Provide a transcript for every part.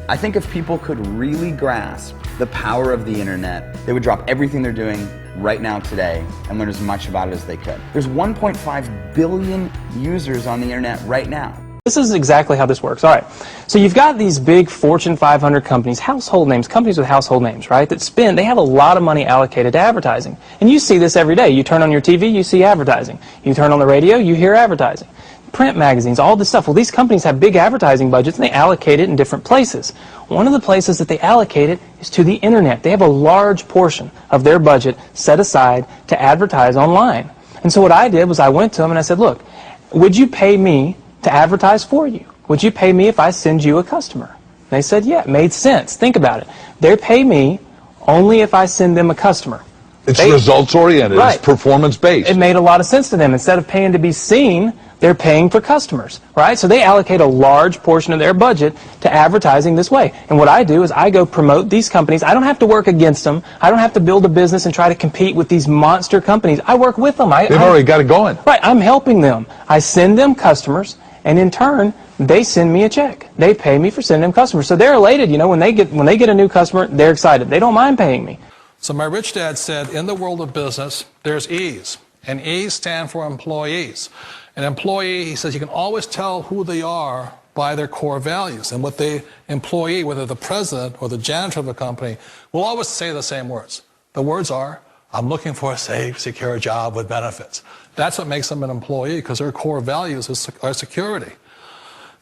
I think if people could really grasp the power of the internet, they would drop everything they're doing right now today and learn as much about it as they could. There's 1.5 billion users on the internet right now. This is exactly how this works. All right, so you've got these big Fortune 500 companies, household names, companies with household names, right, that spend, they have a lot of money allocated to advertising. And you see this every day. You turn on your TV, you see advertising. You turn on the radio, you hear advertising. Print magazines, all this stuff. Well, these companies have big advertising budgets and they allocate it in different places. One of the places that they allocate it is to the internet. They have a large portion of their budget set aside to advertise online. And so what I did was I went to them and I said, look, would you pay me to advertise for you? Would you pay me if I send you a customer? And they said, yeah, it made sense. Think about it. They pay me only if I send them a customer. It's results-oriented. Right. It's performance-based. It made a lot of sense to them. Instead of paying to be seen, they're paying for customers, right? So they allocate a large portion of their budget to advertising this way. And what I do is I go promote these companies. I don't have to work against them. I don't have to build a business and try to compete with these monster companies. I work with them. They've already got it going. Right. I'm helping them. I send them customers, and in turn, they send me a check. They pay me for sending them customers. So they're elated. You know, when they get a new customer, they're excited. They don't mind paying me. So my rich dad said, in the world of business, there's E's. And E's stand for employees. An employee, he says, you can always tell who they are by their core values. And what the employee, whether the president or the janitor of the company, will always say the same words. The words are, I'm looking for a safe, secure job with benefits. That's what makes them an employee, because their core values are security.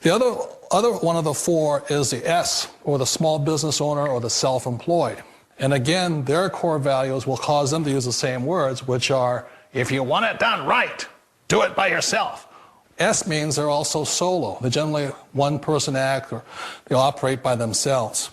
The other one of the four is the S, or the small business owner or the self-employed. And again, their core values will cause them to use the same words, which are, if you want it done right, do it by yourself. S means they're also solo. They're generally one-person act, or they operate by themselves.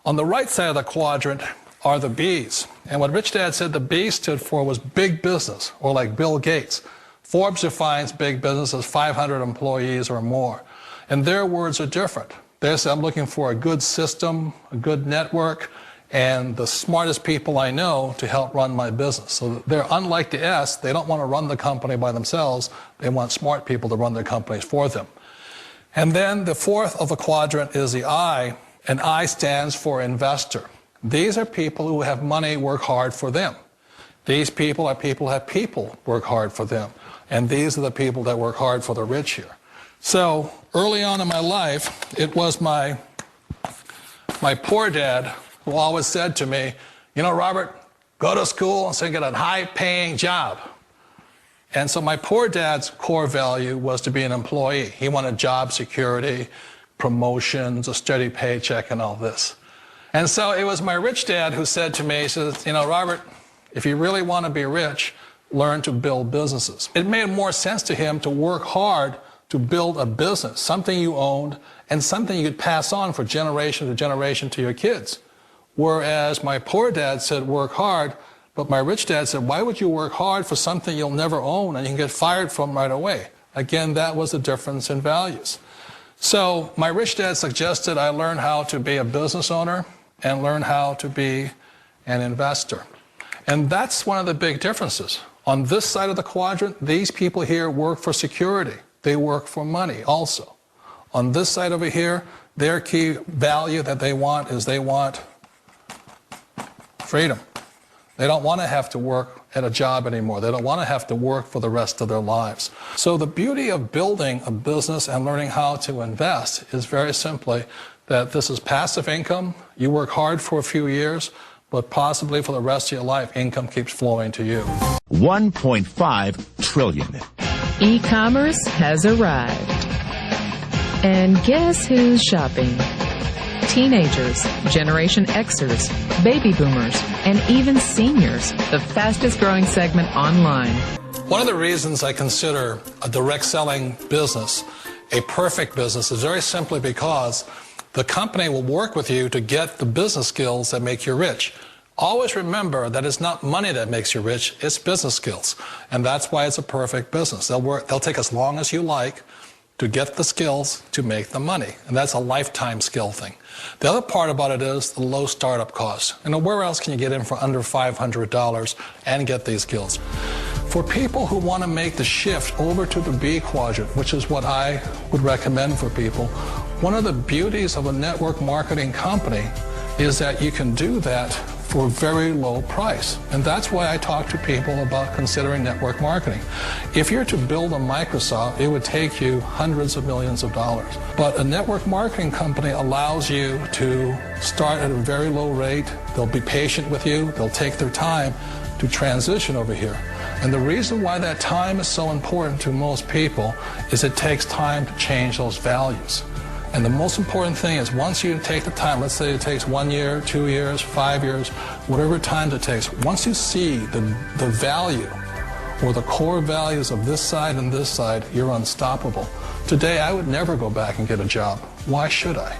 On the right side of the quadrant are the B's. And what Rich Dad said the B stood for was big business, or like Bill Gates. Forbes defines big business as 500 employees or more. And their words are different. They say, I'm looking for a good system, a good network, and the smartest people I know to help run my business. So they're unlike the S. They don't want to run the company by themselves. They want smart people to run their companies for them. And then the fourth of the quadrant is the I, and I stands for investor. These are people who have money work hard for them. These people are people who have people work hard for them. And these are the people that work hard for the rich here. So early on in my life, it was my poor dad who always said to me, you know, Robert, go to school and so get a high-paying job. And so my poor dad's core value was to be an employee. He wanted job security, promotions, a steady paycheck, and all this. And so it was my rich dad who said to me, he says, you know, Robert, if you really want to be rich, learn to build businesses. It made more sense to him to work hard to build a business, something you owned, and something you could pass on for generation to generation to your kids. Whereas my poor dad said, work hard, but my rich dad said, why would you work hard for something you'll never own and you can get fired from right away? Again, that was the difference in values. So my rich dad suggested I learn how to be a business owner and learn how to be an investor. And that's one of the big differences. On this side of the quadrant, these people here work for security. They work for money also. On this side over here, their key value that they want is they want freedom. They don't want to have to work at a job anymore. They don't want to have to work for the rest of their lives. So the beauty of building a business and learning how to invest is very simply that this is passive income. You work hard for a few years, but possibly for the rest of your life, income keeps flowing to you. 1.5 trillion. E-commerce has arrived. And guess who's shopping? Teenagers, Generation Xers, baby boomers, and even seniors, the fastest growing segment online. One of the reasons I consider a direct selling business a perfect business is very simply because the company will work with you to get the business skills that make you rich. Always remember that it's not money that makes you rich, it's business skills. And that's why it's a perfect business. They'll take as long as you like to get the skills to make the money. And that's a lifetime skill thing. The other part about it is the low startup cost. You know, where else can you get in for under $500 and get these skills? For people who want to make the shift over to the B quadrant, which is what I would recommend for people, One of the beauties of a network marketing company is that you can do that for a very low price. And that's why I talk to people about considering network marketing. If you're to build a Microsoft, it would take you hundreds of millions of dollars. But a network marketing company allows you to start at a very low rate. They'll be patient with you. They'll take their time to transition over here. And the reason why that time is so important to most people is it takes time to change those values. And the most important thing is once you take the time, let's say it takes 1 year, 2 years, 5 years, whatever time it takes, once you see the value or the core values of this side and this side, you're unstoppable. Today, I would never go back and get a job. Why should I?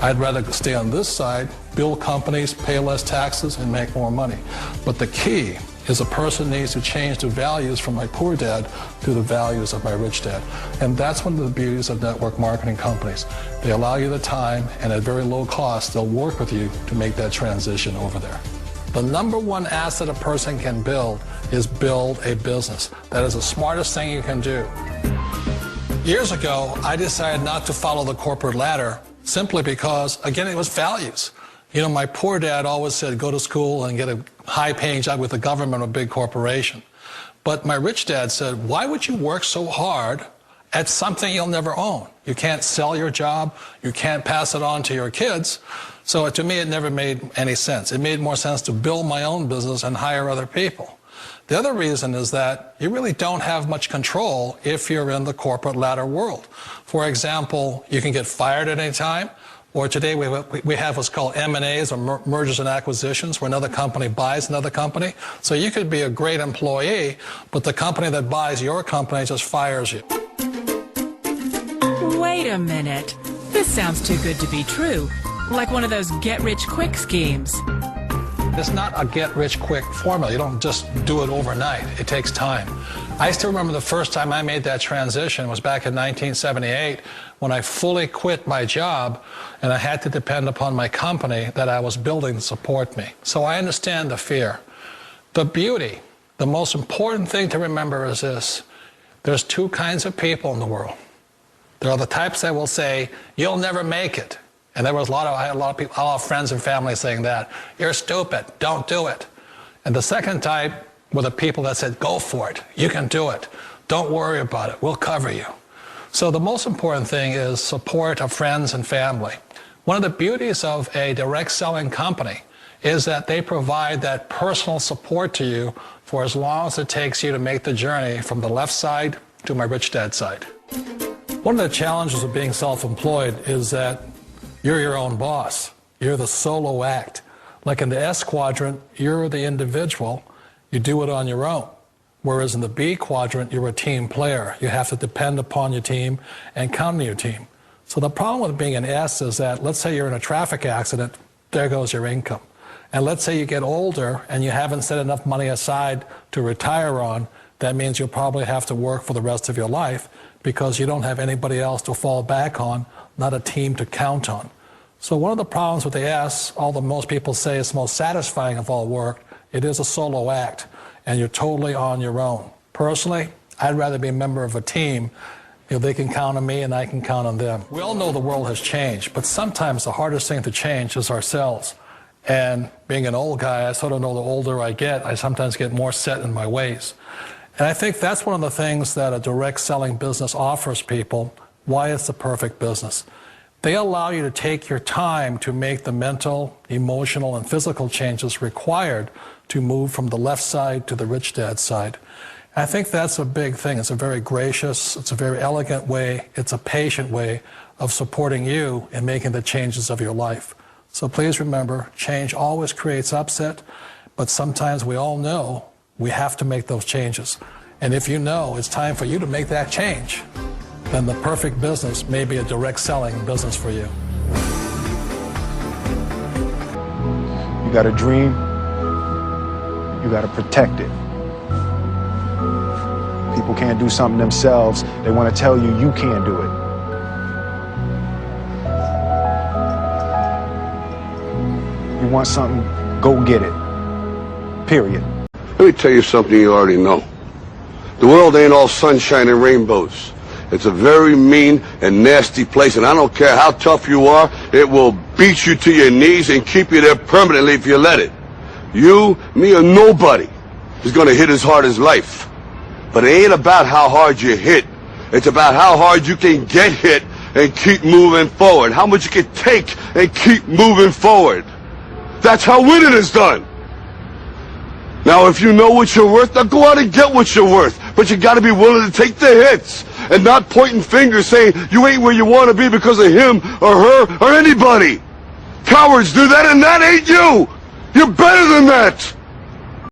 I'd rather stay on this side, build companies, pay less taxes, and make more money. But the key is a person needs to change the values from my poor dad to the values of my rich dad. And that's one of the beauties of network marketing companies. They allow you the time, and at very low cost, they'll work with you to make that transition over there. The number one asset a person can build is build a business. That is the smartest thing you can do. Years ago, I decided not to follow the corporate ladder simply because, again, it was values. You know, my poor dad always said, go to school and get a high-paying job with the government or a big corporation. But my rich dad said, why would you work so hard at something you'll never own? You can't sell your job. You can't pass it on to your kids. So to me, it never made any sense. It made more sense to build my own business and hire other people. The other reason is that you really don't have much control if you're in the corporate ladder world. For example, you can get fired at any time. Or today we have what's called M&As, or mergers and acquisitions, where another company buys another company. So you could be a great employee, but the company that buys your company just fires you. Wait a minute. This sounds too good to be true. Like one of those get-rich-quick schemes. It's not a get-rich-quick formula. You don't just do it overnight. It takes time. I still remember the first time I made that transition was back in 1978 when I fully quit my job and I had to depend upon my company that I was building to support me. So I understand the fear. The beauty, the most important thing to remember is this. There's two kinds of people in the world. There are the types that will say, you'll never make it. And I had a lot of people, a lot of friends and family saying that. You're stupid, don't do it. And the second type were the people that said, go for it, you can do it. Don't worry about it, we'll cover you. So the most important thing is support of friends and family. One of the beauties of a direct selling company is that they provide that personal support to you for as long as it takes you to make the journey from the left side to my rich dad side. One of the challenges of being self-employed is that you're your own boss. You're the solo act. Like in the S quadrant, you're the individual. You do it on your own. Whereas in the B quadrant, you're a team player. You have to depend upon your team and count on your team. So the problem with being an S is that, let's say you're in a traffic accident, there goes your income. And let's say you get older and you haven't set enough money aside to retire on, that means you'll probably have to work for the rest of your life because you don't have anybody else to fall back on, not a team to count on. So one of the problems with the S, although most people say it's the most satisfying of all work, it is a solo act, and you're totally on your own. Personally, I'd rather be a member of a team. You know, they can count on me and I can count on them. We all know the world has changed, but sometimes the hardest thing to change is ourselves. And being an old guy, I sort of know the older I get, I sometimes get more set in my ways. And I think that's one of the things that a direct selling business offers people, why it's the perfect business. They allow you to take your time to make the mental, emotional, and physical changes required to move from the left side to the rich dad side. I think that's a big thing. It's a very gracious, it's a very elegant way, it's a patient way of supporting you in making the changes of your life. So please remember, change always creates upset, but sometimes we all know we have to make those changes. And if you know it's time for you to make that change, then the perfect business may be a direct selling business for you. You got a dream, you got to protect it. People can't do something themselves. They want to tell you you can't do it. You want something, go get it. Period. Let me tell you something you already know. The world ain't all sunshine and rainbows. It's a very mean and nasty place, and I don't care how tough you are, it will beat you to your knees and keep you there permanently if you let it. You, me, or nobody is going to hit as hard as life. But it ain't about how hard you hit. It's about how hard you can get hit and keep moving forward. How much you can take and keep moving forward. That's how winning is done. Now, if you know what you're worth, now go out and get what you're worth. But you got to be willing to take the hits and not pointing fingers saying you ain't where you want to be because of him or her or anybody. Cowards do that, and that ain't you. You're better than that.